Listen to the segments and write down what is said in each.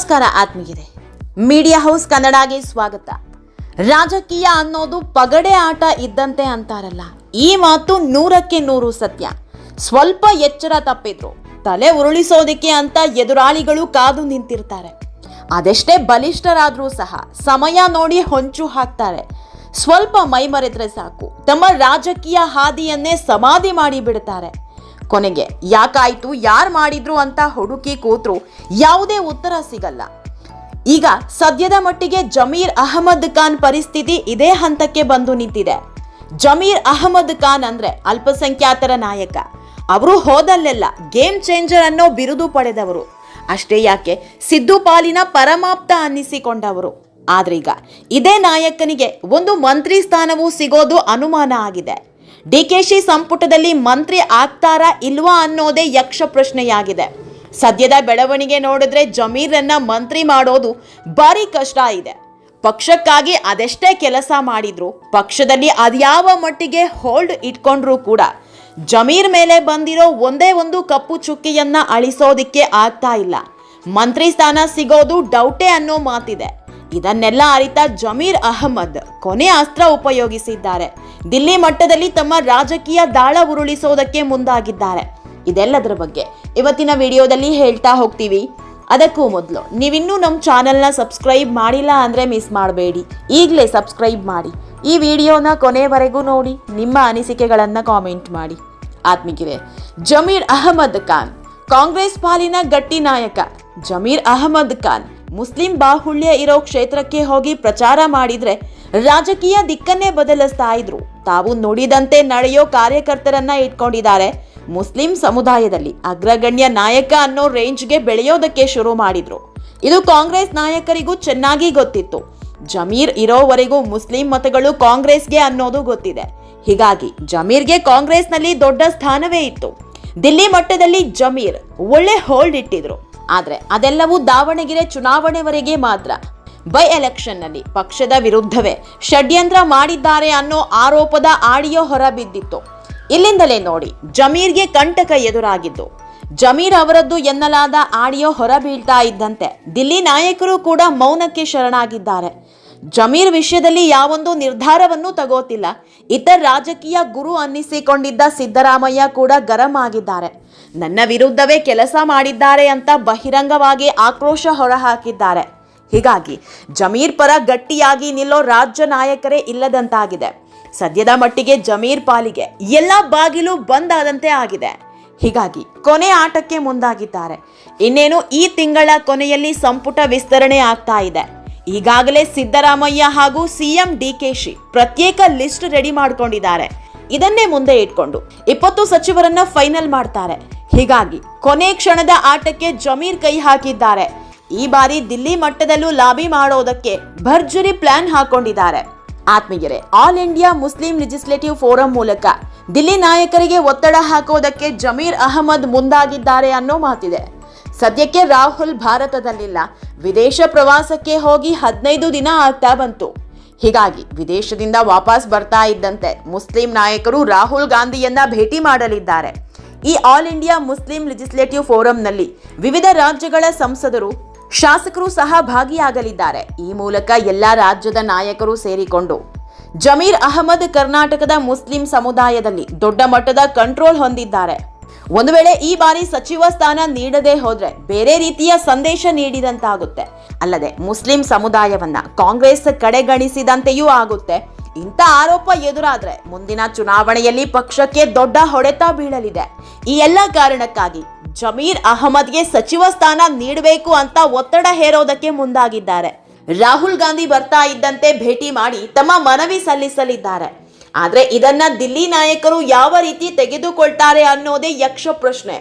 ನಮಸ್ಕಾರ ಆತ್ಮೀಯರೇ, media house ಕನ್ನಡಗೆ ಸ್ವಾಗತ. ರಾಜಕೀಯ ಅನ್ನೋದು ಪಗಡೆ ಆಟ ಇದ್ದಂತೆ ಅಂತಾರಲ್ಲ, ಈ ಮಾತು 100ಕ್ಕೆ 100 ಸತ್ಯ. ಸ್ವಲ್ಪ ಎಚ್ಚರ ತಪ್ಪಿದ್ರು ತಲೆ ಉರುಳಿಸೋದಕ್ಕೆ ಅಂತ ಎದುರಾಳಿಗಳು ಕಾದು ನಿಂತಿರ್ತಾರೆ. ಅದೆಷ್ಟೇ ಬಲಿಷ್ಠರಾದ್ರೂ ಸಹ ಸಮಯ ನೋಡಿ ಹೊಂಚು ಹಾಕ್ತಾರೆ. ಸ್ವಲ್ಪ ಮೈಮರೆದ್ರೆ ಸಾಕು, ತಮ್ಮ ರಾಜಕೀಯ ಹಾದಿಯನ್ನೇ ಸಮಾಧಿ ಮಾಡಿ ಬಿಡ್ತಾರೆ. ಕೊನೆಗೆ ಯಾಕಾಯ್ತು, ಯಾರು ಮಾಡಿದ್ರು ಅಂತ ಹುಡುಕಿ ಕೂತ್ರು ಯಾವುದೇ ಉತ್ತರ ಸಿಗಲ್ಲ. ಈಗ ಸದ್ಯದ ಮಟ್ಟಿಗೆ ಜಮೀರ್ ಅಹಮದ್ ಖಾನ್ ಪರಿಸ್ಥಿತಿ ಇದೇ ಹಂತಕ್ಕೆ ಬಂದು ನಿಂತಿದೆ. ಜಮೀರ್ ಅಹಮದ್ ಖಾನ್ ಅಂದ್ರೆ ಅಲ್ಪಸಂಖ್ಯಾತರ ನಾಯಕ. ಅವರು ಹೋದಲ್ಲೆಲ್ಲ ಗೇಮ್ ಚೇಂಜರ್ ಅನ್ನೋ ಬಿರುದು ಪಡೆದವರು. ಅಷ್ಟೇ ಯಾಕೆ, ಸಿದ್ದು ಪಾಲಿನ ಪರಮಾಪ್ತ ಅನ್ನಿಸಿಕೊಂಡವರು. ಆದ್ರೀಗ ಇದೇ ನಾಯಕನಿಗೆ ಒಂದು ಮಂತ್ರಿ ಸ್ಥಾನವೂ ಸಿಗೋದು ಅನುಮಾನ ಆಗಿದೆ. ಡಿಕೆಶಿ ಸಂಪುಟದಲ್ಲಿ ಮಂತ್ರಿ ಆಗ್ತಾರಾ ಇಲ್ವಾ ಅನ್ನೋದೇ ಯಕ್ಷ ಪ್ರಶ್ನೆಯಾಗಿದೆ. ಸದ್ಯದ ಬೆಳವಣಿಗೆ ನೋಡಿದ್ರೆ ಜಮೀರನ್ನ ಮಂತ್ರಿ ಮಾಡೋದು ಭಾರಿ ಕಷ್ಟ ಇದೆ. ಪಕ್ಷಕ್ಕಾಗಿ ಅದೆಷ್ಟೇ ಕೆಲಸ ಮಾಡಿದ್ರು, ಪಕ್ಷದಲ್ಲಿ ಅದ್ಯಾವ ಮಟ್ಟಿಗೆ ಹೋಲ್ಡ್ ಇಟ್ಕೊಂಡ್ರೂ ಕೂಡ ಜಮೀರ್ ಮೇಲೆ ಬಂದಿರೋ ಒಂದೇ ಒಂದು ಕಪ್ಪು ಚುಕ್ಕಿಯನ್ನ ಅಳಿಸೋದಿಕ್ಕೆ ಆಗ್ತಾ ಇಲ್ಲ. ಮಂತ್ರಿ ಸ್ಥಾನ ಸಿಗೋದು ಡೌಟೇ ಅನ್ನೋ ಮಾತಿದೆ. ಇದನ್ನೆಲ್ಲ ಅರಿತ ಜಮೀರ್ ಅಹಮದ್ ಕೊನೆ ಅಸ್ತ್ರ ಉಪಯೋಗಿಸಿದ್ದಾರೆ. ದಿಲ್ಲಿ ಮಟ್ಟದಲ್ಲಿ ತಮ್ಮ ರಾಜಕೀಯ ದಾಳ ಉರುಳಿಸೋದಕ್ಕೆ ಮುಂದಾಗಿದ್ದಾರೆ. ಇದೆಲ್ಲದರ ಬಗ್ಗೆ ಇವತ್ತಿನ ವಿಡಿಯೋದಲ್ಲಿ ಹೇಳ್ತಾ ಹೋಗ್ತೀವಿ. ಅದಕ್ಕೂ ಮೊದಲು ನೀವಿನ್ನೂ ನಮ್ಮ ಚಾನೆಲ್ನ ಸಬ್ಸ್ಕ್ರೈಬ್ ಮಾಡಿಲ್ಲ ಅಂದರೆ ಮಿಸ್ ಮಾಡಬೇಡಿ, ಈಗಲೇ ಸಬ್ಸ್ಕ್ರೈಬ್ ಮಾಡಿ. ಈ ವಿಡಿಯೋನ ಕೊನೆವರೆಗೂ ನೋಡಿ, ನಿಮ್ಮ ಅನಿಸಿಕೆಗಳನ್ನು ಕಾಮೆಂಟ್ ಮಾಡಿ. ಆತ್ಮೀಯರೇ, ಜಮೀರ್ ಅಹಮದ್ ಖಾನ್ ಕಾಂಗ್ರೆಸ್ ಪಾಲಿನ ಗಟ್ಟಿ ನಾಯಕ. ಜಮೀರ್ ಅಹಮದ್ ಖಾನ್ ಮುಸ್ಲಿಂ ಬಾಹುಳ್ಯ ಇರೋ ಕ್ಷೇತ್ರಕ್ಕೆ ಹೋಗಿ ಪ್ರಚಾರ ಮಾಡಿದ್ರೆ ರಾಜಕೀಯ ದಿಕ್ಕನ್ನೇ ಬದಲಿಸ್ತಾ ಇದ್ರು. ತಾವು ನುಡಿದಂತೆ ನಡೆಯೋ ಕಾರ್ಯಕರ್ತರನ್ನ ಇಟ್ಕೊಂಡಿದ್ದಾರೆ. ಮುಸ್ಲಿಂ ಸಮುದಾಯದಲ್ಲಿ ಅಗ್ರಗಣ್ಯ ನಾಯಕ ಅನ್ನೋ ರೇಂಜ್ಗೆ ಬೆಳೆಯೋದಕ್ಕೆ ಶುರು ಮಾಡಿದ್ರು. ಇದು ಕಾಂಗ್ರೆಸ್ ನಾಯಕರಿಗೂ ಚೆನ್ನಾಗಿ ಗೊತ್ತಿತ್ತು. ಜಮೀರ್ ಇರೋವರೆಗೂ ಮುಸ್ಲಿಂ ಮತಗಳು ಕಾಂಗ್ರೆಸ್ಗೆ ಅನ್ನೋದು ಗೊತ್ತಿದೆ. ಹೀಗಾಗಿ ಜಮೀರ್ಗೆ ಕಾಂಗ್ರೆಸ್ನಲ್ಲಿ ದೊಡ್ಡ ಸ್ಥಾನವೇ ಇತ್ತು. ದಿಲ್ಲಿ ಮಟ್ಟದಲ್ಲಿ ಜಮೀರ್ ಒಳ್ಳೆ ಹೋಲ್ಡ್ ಇಟ್ಟಿದ್ರು. ಆದ್ರೆ ಅದೆಲ್ಲವೂ ದಾವಣಗೆರೆ ಚುನಾವಣೆವರೆಗೆ ಮಾತ್ರ. ಬೈ ಎಲೆಕ್ಷನ್ ನಲ್ಲಿ ಪಕ್ಷದ ವಿರುದ್ಧವೇ ಷಡ್ಯಂತ್ರ ಮಾಡಿದ್ದಾರೆ ಅನ್ನೋ ಆರೋಪದ ಆಡಿಯೋ ಹೊರಬಿದ್ದಿತ್ತು. ಇಲ್ಲಿಂದಲೇ ನೋಡಿ ಜಮೀರ್ಗೆ ಕಂಟಕ ಎದುರಾಗಿದ್ದು. ಜಮೀರ್ ಅವರದ್ದು ಎನ್ನಲಾದ ಆಡಿಯೋ ಹೊರಬೀಳ್ತಾ ಇದ್ದಂತೆ ದಿಲ್ಲಿ ನಾಯಕರು ಕೂಡ ಮೌನಕ್ಕೆ ಶರಣಾಗಿದ್ದಾರೆ. ಜಮೀರ್ ವಿಷಯದಲ್ಲಿ ಯಾವೊಂದು ನಿರ್ಧಾರವನ್ನು ತಗೋತಿಲ್ಲ. ಇತರ ರಾಜಕೀಯ ಗುರು ಅನ್ನಿಸಿಕೊಂಡಿದ್ದ ಸಿದ್ದರಾಮಯ್ಯ ಕೂಡ ಗರಂ ಆಗಿದ್ದಾರೆ. ನನ್ನ ವಿರುದ್ಧವೇ ಕೆಲಸ ಮಾಡಿದ್ದಾರೆ ಅಂತ ಬಹಿರಂಗವಾಗಿ ಆಕ್ರೋಶ ಹೊರಹಾಕಿದ್ದಾರೆ. ಹೀಗಾಗಿ ಜಮೀರ್ ಪರ ಗಟ್ಟಿಯಾಗಿ ನಿಲ್ಲೋ ರಾಜ್ಯ ನಾಯಕರೇ ಇಲ್ಲದಂತಾಗಿದೆ. ಸದ್ಯದ ಮಟ್ಟಿಗೆ ಜಮೀರ್ ಪಾಲಿಗೆ ಎಲ್ಲ ಬಾಗಿಲು ಬಂದಾದಂತೆ ಆಗಿದೆ. ಹೀಗಾಗಿ ಕೊನೆ ಆಟಕ್ಕೆ ಮುಂದಾಗಿದ್ದಾರೆ. ಇನ್ನೇನು ಈ ತಿಂಗಳ ಕೊನೆಯಲ್ಲಿ ಸಂಪುಟ ವಿಸ್ತರಣೆ ಆಗ್ತಾ ಇದೆ. ಈಗಾಗಲೇ ಸಿದ್ದರಾಮಯ್ಯ ಹಾಗೂ ಸಿಎಂ ಡಿಕೆಶಿ ಪ್ರತ್ಯೇಕ ಲಿಸ್ಟ್ ರೆಡಿ ಮಾಡ್ಕೊಂಡಿದ್ದಾರೆ. ಇದನ್ನೇ ಮುಂದೆ ಇಟ್ಕೊಂಡು 20 ಸಚಿವರನ್ನ ಫೈನಲ್ ಮಾಡ್ತಾರೆ. ಹೀಗಾಗಿ ಕೊನೆ ಕ್ಷಣದ ಆಟಕ್ಕೆ ಜಮೀರ್ ಕೈ ಹಾಕಿದ್ದಾರೆ. ಈ ಬಾರಿ ದಿಲ್ಲಿ ಮಟ್ಟದಲ್ಲೂ ಲಾಬಿ ಮಾಡೋದಕ್ಕೆ ಭರ್ಜರಿ ಪ್ಲಾನ್ ಹಾಕೊಂಡಿದ್ದಾರೆ. ಆತ್ಮೀಯರೇ, all India Muslim legislative forum ಮೂಲಕ ದಿಲ್ಲಿ ನಾಯಕರಿಗೆ ಒತ್ತಡ ಹಾಕೋದಕ್ಕೆ ಜಮೀರ್ ಅಹಮದ್ ಮುಂದಾಗಿದ್ದಾರೆ ಅನ್ನೋ ಮಾತಿದೆ. ಸದ್ಯಕ್ಕೆ ರಾಹುಲ್ ಭಾರತದಲ್ಲಿಲ್ಲ. ವಿದೇಶ ಪ್ರವಾಸಕ್ಕೆ ಹೋಗಿ 15 ದಿನ ಆಗ್ತಾ ಬಂತು. ಹೀಗಾಗಿ ವಿದೇಶದಿಂದ ವಾಪಸ್ ಬರ್ತಾ ಇದ್ದಂತೆ ಮುಸ್ಲಿಂ ನಾಯಕರು ರಾಹುಲ್ ಗಾಂಧಿಯನ್ನ ಭೇಟಿ ಮಾಡಲಿದ್ದಾರೆ. ಈ ಆಲ್ ಇಂಡಿಯಾ ಮುಸ್ಲಿಂ ಲೆಜಿಸ್ಲೇಟಿವ್ ಫೋರಂನಲ್ಲಿ ವಿವಿಧ ರಾಜ್ಯಗಳ ಸಂಸದರು, ಶಾಸಕರು ಸಹ ಭಾಗಿಯಾಗಲಿದ್ದಾರೆ. ಈ ಮೂಲಕ ಎಲ್ಲಾ ರಾಜ್ಯದ ನಾಯಕರು ಸೇರಿಕೊಂಡು ಜಮೀರ್ ಅಹಮದ್ ಕರ್ನಾಟಕದ ಮುಸ್ಲಿಂ ಸಮುದಾಯದಲ್ಲಿ ದೊಡ್ಡ ಮಟ್ಟದ ಕಂಟ್ರೋಲ್ ಹೊಂದಿದ್ದಾರೆ. ಒಂದು ವೇಳೆ ಈ ಬಾರಿ ಸಚಿವ ಸ್ಥಾನ ನೀಡದೆ ಹೋದ್ರೆ ಬೇರೆ ರೀತಿಯ ಸಂದೇಶ ನೀಡಿದಂತಾಗುತ್ತೆ. ಅಲ್ಲದೆ ಮುಸ್ಲಿಂ ಸಮುದಾಯವನ್ನ ಕಾಂಗ್ರೆಸ್ ಕಡೆಗಣಿಸಿದಂತೆಯೂ ಆಗುತ್ತೆ. ಇಂಥ ಆರೋಪ ಎದುರಾದ್ರೆ ಮುಂದಿನ ಚುನಾವಣೆಯಲ್ಲಿ ಪಕ್ಷಕ್ಕೆ ದೊಡ್ಡ ಹೊಡೆತ ಬೀಳಲಿದೆ. ಈ ಎಲ್ಲ ಕಾರಣಕ್ಕಾಗಿ ಜಮೀರ್ ಅಹಮದ್ಗೆ ಸಚಿವ ಸ್ಥಾನ ನೀಡಬೇಕು ಅಂತ ಒತ್ತಡ ಹೇರೋದಕ್ಕೆ ಮುಂದಾಗಿದ್ದಾರೆ. ರಾಹುಲ್ ಗಾಂಧಿ ಬರ್ತಾ ಇದ್ದಂತೆ ಭೇಟಿ ಮಾಡಿ ತಮ್ಮ ಮನವಿ ಸಲ್ಲಿಸಲಿದ್ದಾರೆ. ಆದ್ರೆ ಇದನ್ನ ದಿಲ್ಲಿ ನಾಯಕರು ಯಾವ ರೀತಿ ತೆಗೆದುಕೊಳ್ತಾರೆ ಅನ್ನೋದೇ ಯಕ್ಷ ಪ್ರಶ್ನೆ.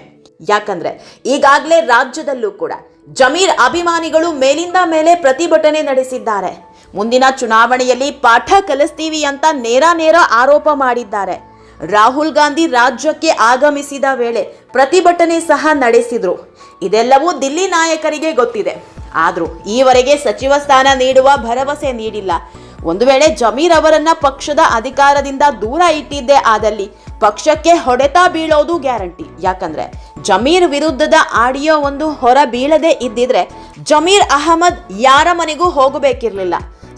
ಯಾಕಂದ್ರೆ ಈಗಾಗಲೇ ರಾಜ್ಯದಲ್ಲೂ ಕೂಡ ಜಮೀರ್ ಅಭಿಮಾನಿಗಳು ಮೇಲಿಂದ ಮೇಲೆ ಪ್ರತಿಭಟನೆ ನಡೆಸಿದ್ದಾರೆ. ಮುಂದಿನ ಚುನಾವಣೆಯಲ್ಲಿ ಪಾಠ ಕಲಿಸ್ತೀವಿ ಅಂತ ನೇರ ಆರೋಪ ಮಾಡಿದ್ದಾರೆ. ರಾಹುಲ್ ಗಾಂಧಿ ರಾಜ್ಯಕ್ಕೆ ಆಗಮಿಸಿದ ವೇಳೆ ಪ್ರತಿಭಟನೆ ಸಹ ನಡೆಸಿದ್ರು. ಇದೆಲ್ಲವೂ ದಿಲ್ಲಿ ನಾಯಕರಿಗೆ ಗೊತ್ತಿದೆ. ಆದ್ರೂ ಈವರೆಗೆ ಸಚಿವ ಸ್ಥಾನ ನೀಡುವ ಭರವಸೆ ನೀಡಿಲ್ಲ. ಒಂದು ವೇಳೆ ಜಮೀರ್ ಅವರನ್ನ ಪಕ್ಷದ ಅಧಿಕಾರದಿಂದ ದೂರ ಇಟ್ಟಿದ್ದೇ ಆದಲ್ಲಿ ಪಕ್ಷಕ್ಕೆ ಹೊಡೆತ ಬೀಳೋದು ಗ್ಯಾರಂಟಿ. ಯಾಕಂದ್ರೆ ಜಮೀರ್ ವಿರುದ್ಧದ ಆಡಿಯೋ ಒಂದು ಹೊರ ಬೀಳದೆ ಇದ್ದಿದ್ರೆ ಜಮೀರ್ ಅಹಮದ್ ಯಾರ ಮನೆಗೂ ಹೋಗಬೇಕಿರ್ಲಿಲ್ಲ.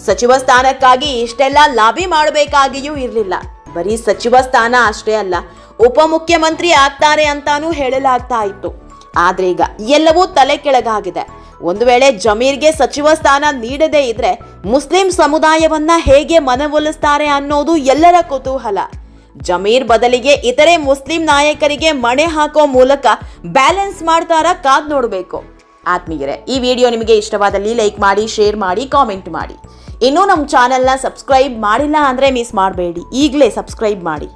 ಸಚಿವ ಸ್ಥಾನಕ್ಕಾಗಿ ಇಷ್ಟೆಲ್ಲ ಲಾಬಿ ಮಾಡಬೇಕಾಗಿಯೂ ಇರಲಿಲ್ಲ. ಬರೀ ಸಚಿವ ಸ್ಥಾನ ಅಷ್ಟೇ ಅಲ್ಲ, ಉಪಮುಖ್ಯಮಂತ್ರಿ ಆಗ್ತಾರೆ ಅಂತಾನೂ ಹೇಳಲಾಗ್ತಾ ಇತ್ತು. ಆದ್ರೆ ಈಗ ಎಲ್ಲವೂ ತಲೆ ಕೆಳಗಾಗಿದೆ. ಒಂದು ವೇಳೆ ಜಮೀರ್ಗೆ ಸಚಿವ ಸ್ಥಾನ ನೀಡದೇ ಇದ್ರೆ ಮುಸ್ಲಿಂ ಸಮುದಾಯವನ್ನ ಹೇಗೆ ಮನವೊಲಿಸ್ತಾರೆ ಅನ್ನೋದು ಎಲ್ಲರ ಕುತೂಹಲ. ಜಮೀರ್ ಬದಲಿಗೆ ಇತರೆ ಮುಸ್ಲಿಂ ನಾಯಕರಿಗೆ ಮಣೆ ಹಾಕೋ ಮೂಲಕ ಬ್ಯಾಲೆನ್ಸ್ ಮಾಡ್ತಾರ, ಕಾದ್ ನೋಡಬೇಕು. ಆತ್ಮೀಯರೇ, ಈ ವಿಡಿಯೋ ನಿಮಗೆ ಇಷ್ಟವಾದಲ್ಲಿ ಲೈಕ್ ಮಾಡಿ, ಶೇರ್ ಮಾಡಿ, ಕಾಮೆಂಟ್ ಮಾಡಿ. ಇನ್ನೂ ನಮ್ಮ ಚಾನೆಲ್ನ ಸಬ್ಸ್ಕ್ರೈಬ್ ಮಾಡಿಲ್ಲ ಅಂದ್ರೆ ಮಿಸ್ ಮಾಡಬೇಡಿ, ಈಗಲೇ ಸಬ್ಸ್ಕ್ರೈಬ್ ಮಾಡಿ.